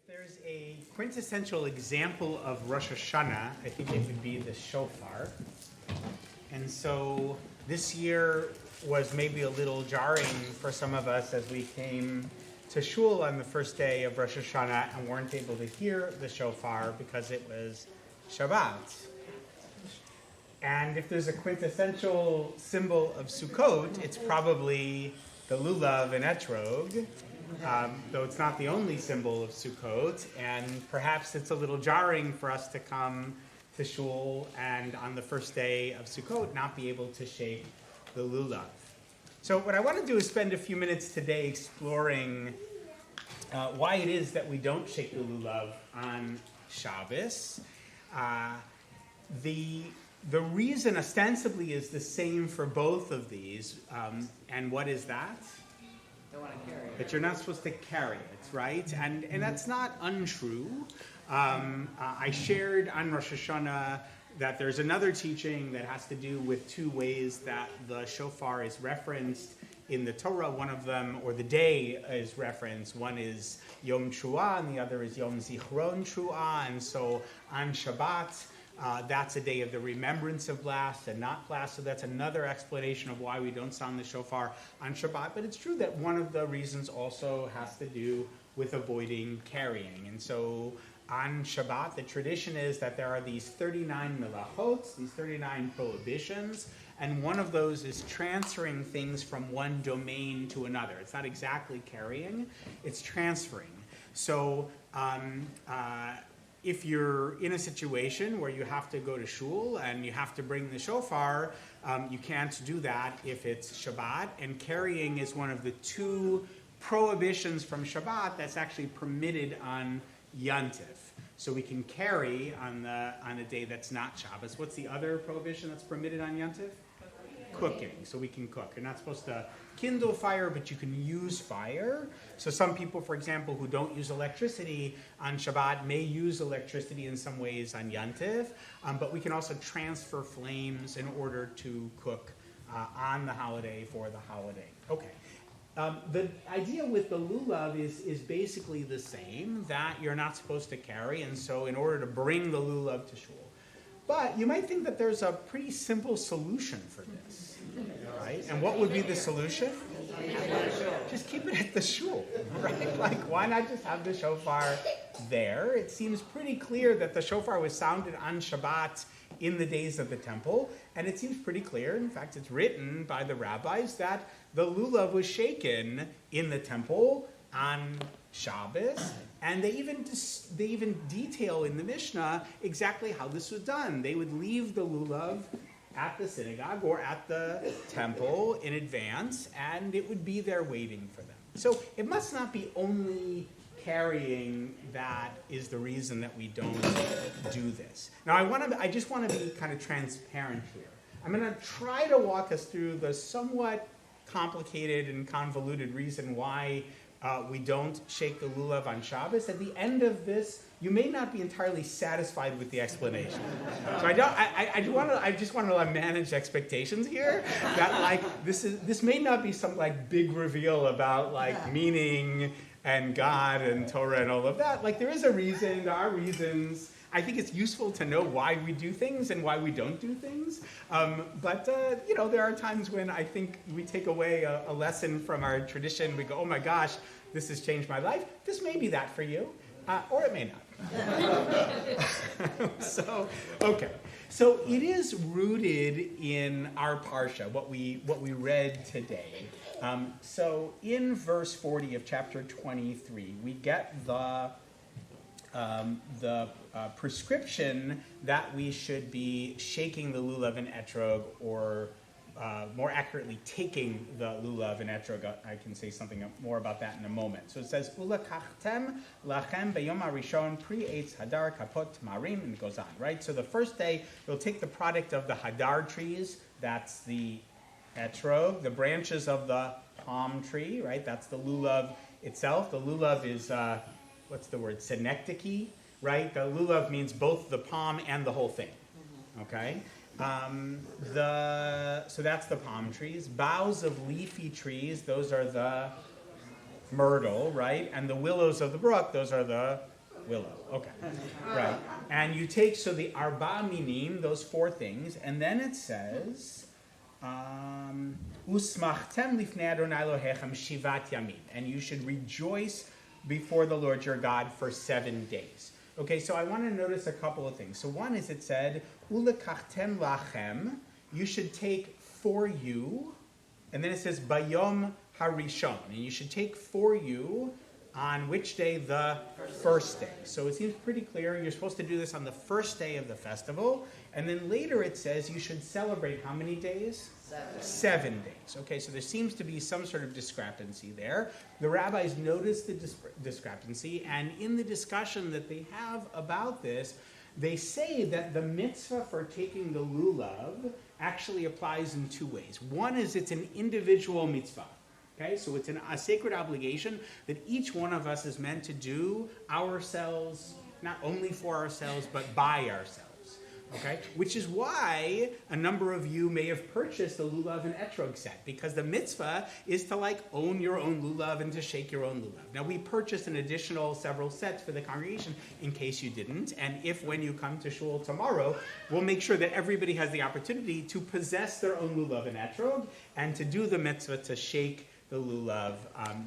If there's a quintessential example of Rosh Hashanah, I think it would be the shofar. And so this year was maybe a little jarring for some of us as we came to shul on the first day of Rosh Hashanah and weren't able to hear the shofar because it was Shabbat. And if there's a quintessential symbol of Sukkot, it's probably the Lulav and Etrog, though it's not the only symbol of Sukkot, and perhaps it's a little jarring for us to come to shul and on the first day of Sukkot not be able to shake the Lulav. So what I want to do is spend a few minutes today exploring why it is that we don't shake the Lulav on Shabbos. The reason ostensibly is the same for both of these, and what is that? Don't want to carry it. That you're not supposed to carry it, right? And that's not untrue. I shared on Rosh Hashanah that there's another teaching that has to do with two ways that the shofar is referenced in the Torah. One of them, or the day, is referenced. One is Yom Teruah, and the other is Yom Zichron Teruah. And so on Shabbat, that's a day of the remembrance of blast and not blast. So that's another explanation of why we don't sound the shofar on Shabbat. But it's true that one of the reasons also has to do with avoiding carrying. And so on Shabbat, the tradition is that there are these 39 melachot, these 39 prohibitions, and one of those is transferring things from one domain to another. It's not exactly carrying, it's transferring. So if you're in a situation where you have to go to shul and you have to bring the shofar, you can't do that if it's Shabbat, and carrying is one of the two prohibitions from Shabbat that's actually permitted on Yontif. So we can carry on a day that's not Shabbos. What's the other prohibition that's permitted on Yontif? Cooking. So we can cook. You're not supposed to kindle fire, but you can use fire. So some people, for example, who don't use electricity on Shabbat may use electricity in some ways on Yontif, but we can also transfer flames in order to cook on the holiday for the holiday. Okay. The idea with the Lulav is basically the same, that you're not supposed to carry, and so in order to bring the Lulav to shul. But you might think that there's a pretty simple solution for this, right? And what would be the solution? Just keep it at the shul, right? Like, why not just have the shofar there? It seems pretty clear that the shofar was sounded on Shabbat in the days of the temple, and it seems pretty clear, in fact it's written by the rabbis, that the Lulav was shaken in the temple on Shabbos, and they even detail in the Mishnah exactly how this was done. They would leave the Lulav at the synagogue or at the temple in advance, and it would be there waiting for them. So it must not be only carrying that is the reason that we don't do this. Now I just want to be kind of transparent here. I'm going to try to walk us through the somewhat complicated and convoluted reason why we don't shake the Lulav on Shabbos. At the end of this, you may not be entirely satisfied with the explanation. So I just want to manage expectations here. That like this may not be some like big reveal about like meaning and God and Torah and all of that. Like there is a reason, there are reasons. I think it's useful to know why we do things and why we don't do things. But there are times when I think we take away a lesson from our tradition. We go, oh my gosh, this has changed my life. This may be that for you, or it may not. So it is rooted in our parsha, what we read today. So in verse 40 of chapter 23, we get the prescription that we should be shaking the Lulav and Etrog, or more accurately, taking the Lulav and Etrog. I can say something more about that in a moment. So it says, Ulakachtem lachem beyom harishon pri eitz hadar kapot marim, and it goes on, right? So the first day, you'll take the product of the hadar trees, that's the Etrog, the branches of the palm tree, right? That's the Lulav itself. The Lulav is what's the word? Synecdoche, right? The Lulav means both the palm and the whole thing. Okay? So that's the palm trees. Boughs of leafy trees, those are the myrtle, right? And the willows of the brook, those are the Willow. Okay. Right. And you take, so the arba minim, those four things, and then it says, Usmachtem lifnei Adonai Elohechem shivat yamim. And you should rejoice before the Lord your God for 7 days. Okay, so I want to notice a couple of things. So one is it said, Ulekachtem lachem, you should take for you, and then it says, Bayom harishon, and you should take for you on which day? The first day. So it seems pretty clear you're supposed to do this on the first day of the festival, and then later it says you should celebrate how many days? 7 days. Okay, so there seems to be some sort of discrepancy there. The rabbis noticed the discrepancy, and in the discussion that they have about this, they say that the mitzvah for taking the lulav actually applies in 2 ways. One is it's an individual mitzvah. Okay, so it's a sacred obligation that each one of us is meant to do ourselves, not only for ourselves, but by ourselves. Okay, which is why a number of you may have purchased a lulav and etrog set, because the mitzvah is to own your own lulav and to shake your own lulav. Now we purchased an additional several sets for the congregation in case you didn't, and if when you come to shul tomorrow, we'll make sure that everybody has the opportunity to possess their own lulav and etrog and to do the mitzvah to shake the lulav.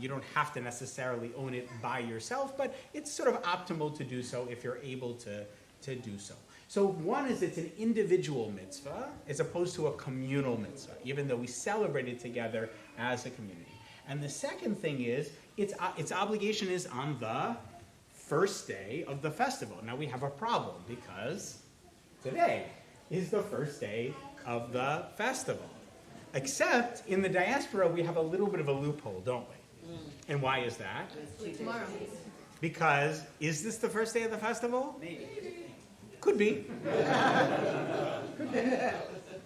You don't have to necessarily own it by yourself, but it's sort of optimal to do so if you're able to do so. So one is it's an individual mitzvah as opposed to a communal mitzvah, even though we celebrate it together as a community. And the second thing is its obligation is on the first day of the festival. Now we have a problem because today is the first day of the festival. Except in the diaspora, we have a little bit of a loophole, don't we? And why is that? Tomorrow. Because, is this the first day of the festival? Maybe. Could be. Could be.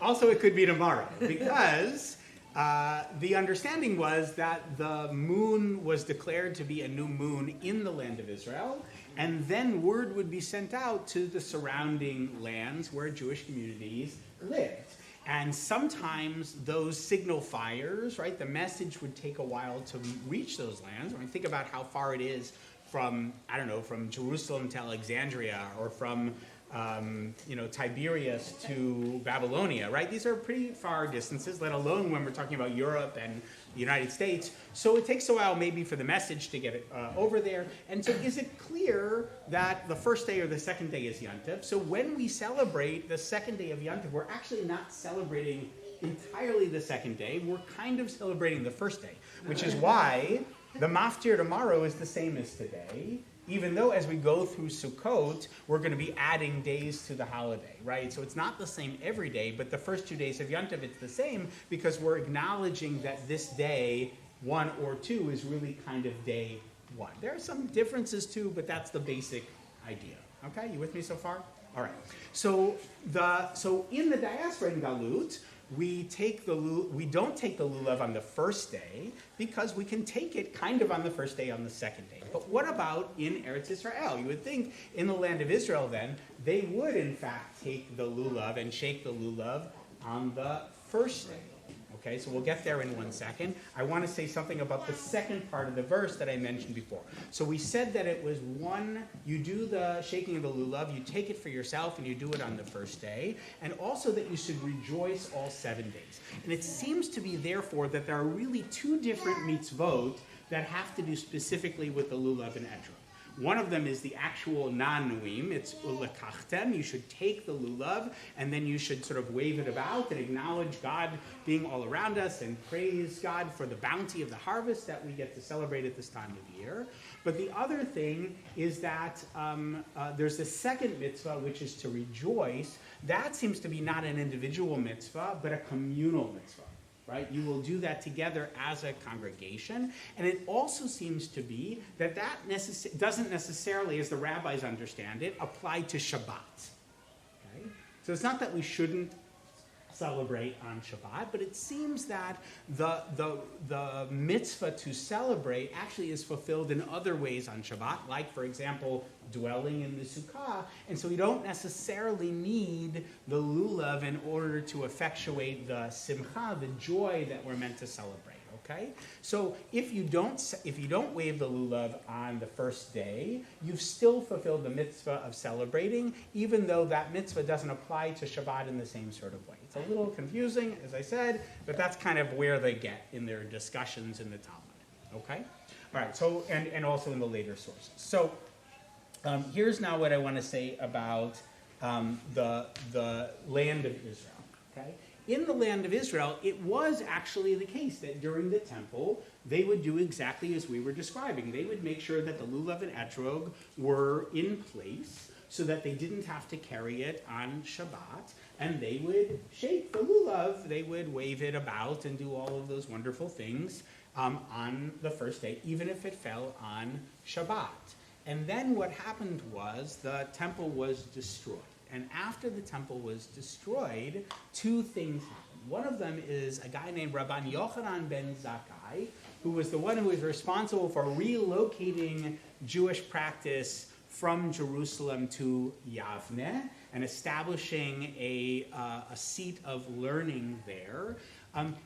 Also, it could be tomorrow. Because the understanding was that the moon was declared to be a new moon in the land of Israel, and then word would be sent out to the surrounding lands where Jewish communities lived. And sometimes those signal fires, right, the message would take a while to reach those lands. I mean, think about how far it is from, I don't know, from Jerusalem to Alexandria, or from, Tiberias to Babylonia, right? These are pretty far distances, let alone when we're talking about Europe and the United States. So it takes a while maybe for the message to get it over there. And so is it clear that the first day or the second day is Yontif? So when we celebrate the second day of Yontif, we're actually not celebrating entirely the second day. We're kind of celebrating the first day, which is why the maftir tomorrow is the same as today, even though as we go through Sukkot, we're going to be adding days to the holiday, right? So it's not the same every day, but the first 2 days of Yontif, it's the same because we're acknowledging that this day, 1 or 2, is really kind of day 1. There are some differences too, but that's the basic idea. Okay, you with me so far? All right. So in the diaspora in Galut, we don't take the lulav on the first day because we can take it kind of on the first day, on the second day. But what about in Eretz Israel? You would think in the land of Israel then, they would in fact take the lulav and shake the lulav on the first day. Okay, so we'll get there in 1 second. I want to say something about the second part of the verse that I mentioned before. So we said that it was you do the shaking of the lulav, you take it for yourself, and you do it on the first day, and also that you should rejoice all 7 days. And it seems to be, therefore, that there are really 2 different mitzvot that have to do specifically with the lulav and etrog. One of them is the actual non-nuim. It's ulekachtem. You should take the lulav, and then you should sort of wave it about and acknowledge God being all around us and praise God for the bounty of the harvest that we get to celebrate at this time of year. But the other thing is that there's a second mitzvah, which is to rejoice. That seems to be not an individual mitzvah, but a communal mitzvah. Right? You will do that together as a congregation. And it also seems to be that doesn't necessarily, as the rabbis understand it, apply to Shabbat. Okay? So it's not that we shouldn't celebrate on Shabbat, but it seems that the mitzvah to celebrate actually is fulfilled in other ways on Shabbat, like, for example, dwelling in the Sukkah, and so we don't necessarily need the lulav in order to effectuate the simcha, the joy that we're meant to celebrate. Okay, so if you don't wave the lulav on the first day, you've still fulfilled the mitzvah of celebrating, even though that mitzvah doesn't apply to Shabbat in the same sort of way. It's a little confusing, as I said, but that's kind of where they get in their discussions in the Talmud. Okay, all right. So and also in the later sources. So here's now what I want to say about the land of Israel. Okay. In the land of Israel, it was actually the case that during the temple, they would do exactly as we were describing. They would make sure that the lulav and etrog were in place so that they didn't have to carry it on Shabbat, and they would shake the lulav, they would wave it about and do all of those wonderful things on the first day, even if it fell on Shabbat. And then what happened was the temple was destroyed. And after the temple was destroyed, two things happened. One of them is a guy named Rabbi Yochanan ben Zakkai, who was the one who was responsible for relocating Jewish practice from Jerusalem to Yavne and establishing a seat of learning there.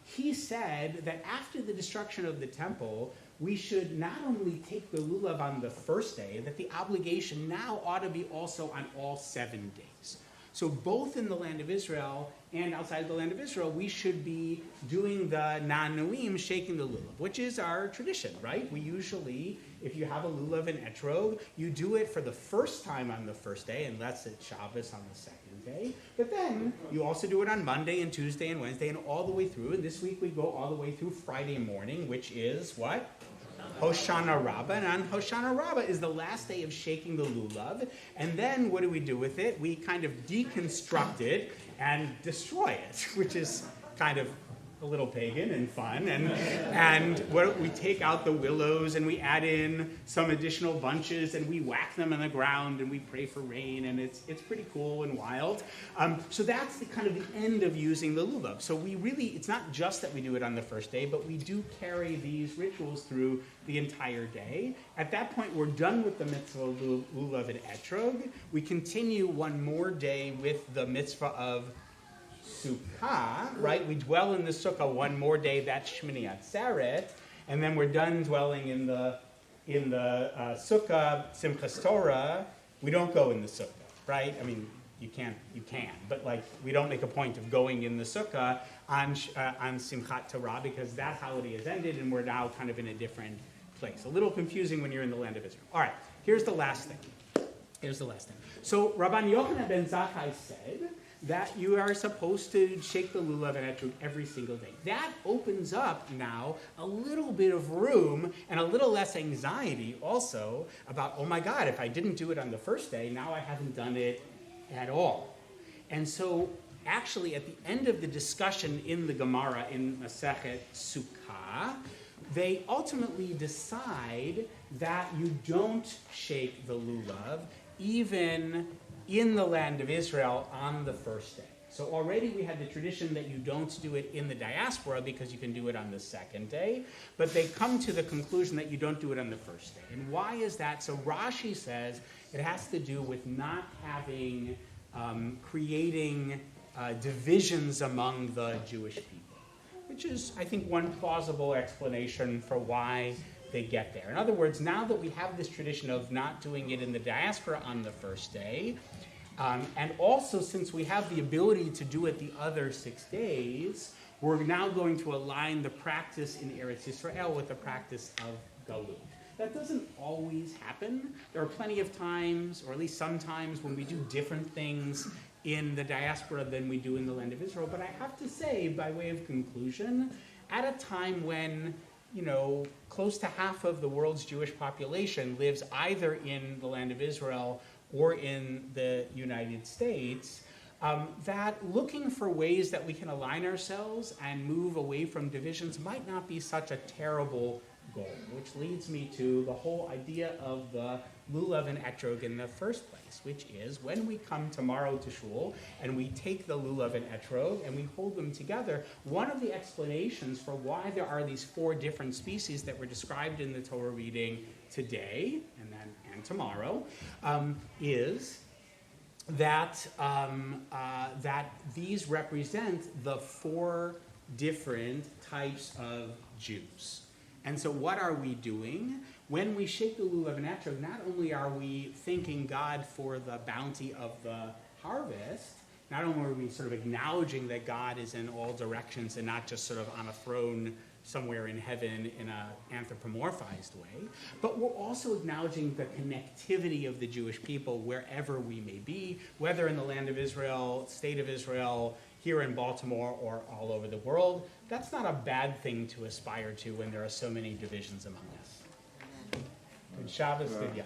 He said that after the destruction of the temple, we should not only take the lulav on the first day, that the obligation now ought to be also on all 7 days. So both in the land of Israel and outside the land of Israel, we should be doing the nanuim, shaking the lulav, which is our tradition, right? We usually, if you have a lulav and etrog, you do it for the first time on the first day, unless it's Shabbos on the second day. But then you also do it on Monday and Tuesday and Wednesday and all the way through. And this week we go all the way through Friday morning, which is what? Hoshana Rabbah, and on Hoshana Rabbah is the last day of shaking the lulav, and then what do we do with it? We kind of deconstruct it and destroy it, which is kind of a little pagan and fun, and we take out the willows and we add in some additional bunches and we whack them on the ground and we pray for rain, and it's pretty cool and wild. So that's the kind of the end of using the lulav. So we really, it's not just that we do it on the first day, but we do carry these rituals through the entire day. At that point, we're done with the mitzvah of lulav and etrog. We continue one more day with the mitzvah of Sukkah, right? We dwell in the Sukkah one more day, that's Shmini Atzeret, and then we're done dwelling in the Sukkah, Simchas Torah. We don't go in the Sukkah, right? I mean, you can, but like we don't make a point of going in the Sukkah on Simchat Torah because that holiday has ended and we're now kind of in a different place. A little confusing when you're in the land of Israel. All right, here's the last thing. So Rabbi Yochanan ben Zakkai said that you are supposed to shake the lulav and etrog every single day. That opens up now a little bit of room and a little less anxiety also about, oh my God, if I didn't do it on the first day, now I haven't done it at all. And so actually at the end of the discussion in the Gemara in Masechet Sukkah, they ultimately decide that you don't shake the lulav even in the land of Israel on the first day. So already we had the tradition that you don't do it in the diaspora because you can do it on the second day, but they come to the conclusion that you don't do it on the first day. And why is that? So Rashi says it has to do with not having, creating divisions among the Jewish people, which is, I think, one plausible explanation for why they get there. In other words, now that we have this tradition of not doing it in the diaspora on the first day, and also since we have the ability to do it the other 6 days, we're now going to align the practice in Eretz Yisrael with the practice of Galut. That doesn't always happen. There are plenty of times, or at least sometimes, when we do different things in the diaspora than we do in the land of Israel. But I have to say, by way of conclusion, at a time when close to half of the world's Jewish population lives either in the land of Israel or in the United States, that looking for ways that we can align ourselves and move away from divisions might not be such a terrible goal, which leads me to the whole idea of the lulav and etrog in the first place, which is when we come tomorrow to shul and we take the lulav and etrog and we hold them together, one of the explanations for why there are these 4 different species that were described in the Torah reading today and tomorrow is that that these represent the 4 different types of Jews. And so what are we doing? When we shake the lulav and etrog, not only are we thanking God for the bounty of the harvest, not only are we sort of acknowledging that God is in all directions and not just sort of on a throne somewhere in heaven in an anthropomorphized way, but we're also acknowledging the connectivity of the Jewish people wherever we may be, whether in the land of Israel, state of Israel, here in Baltimore, or all over the world. That's not a bad thing to aspire to when there are so many divisions among us. Good Shabbos, good Yom.